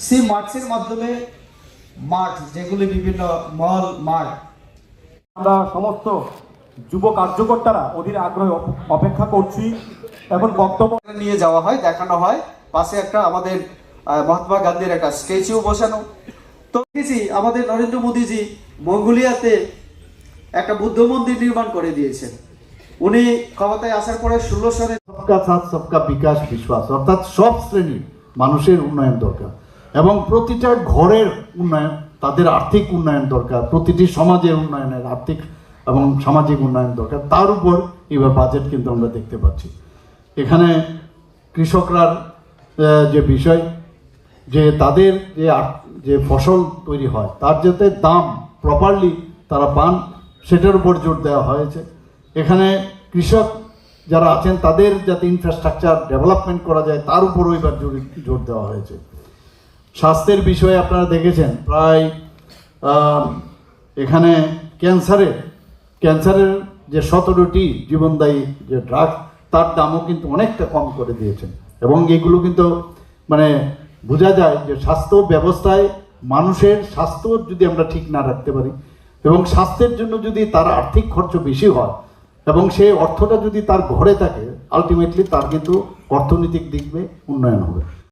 C মার্টসের মাধ্যমে মাঠ যেগুলি বিভিন্ন মল মাঠ আমরা সমস্ত যুব কার্যকর্তারা অধীর আগ্রহে অপেক্ষা করছি। এখন বক্তব্য নিয়ে যাওয়া হয়, দেখানো হয়, পাশে একটা আমাদের মহাত্মা গান্ধীর একটা স্ট্যাচু বসানো। তো দেখেছি আমাদের নরেন্দ্র মোদীজি মঙ্গোলিয়াতে একটা বুদ্ধ মন্দির নির্মাণ করে দিয়েছেন। উনি ক্ষমতায় আসার পরে 16 সালে সবকা সাথ সবকা বিকাশ বিশ্বাস, অর্থাৎ সব শ্রেণীর মানুষের উন্নয়ন দরকার এবং প্রতিটা ঘরের উন্নয়ন, তাদের আর্থিক উন্নয়ন দরকার, প্রতিটি সমাজের উন্নয়নের আর্থিক এবং সামাজিক উন্নয়ন দরকার। তার উপর এবার বাজেট কিন্তু আমরা দেখতে পাচ্ছি। এখানে কৃষকরা যে বিষয়, যে তাদের যে ফসল তৈরি হয় তার যাতে দাম প্রপারলি তারা পান সেটার উপর জোর দেওয়া হয়েছে। এখানে কৃষক যারা আছেন তাদের যাতে ইনফ্রাস্ট্রাকচার ডেভেলপমেন্ট করা যায় তার উপরও এবার জোর দেওয়া হয়েছে। স্বাস্থ্যের বিষয়ে আপনারা দেখেছেন প্রায় এখানে ক্যান্সারের যে 17টি জীবনদায়ী যে ড্রাগ তার দামও কিন্তু অনেকটা কম করে দিয়েছেন। এবং এগুলো কিন্তু মানে বোঝা যায় যে স্বাস্থ্য ব্যবস্থায় মানুষের স্বাস্থ্য যদি আমরা ঠিক না রাখতে পারি এবং স্বাস্থ্যের জন্য যদি তার আর্থিক খরচ বেশি হয় এবং সেই অর্থটা যদি তার ঘরে থাকে, আলটিমেটলি তার কিন্তু অর্থনৈতিক দিক দিয়ে উন্নয়ন হবে।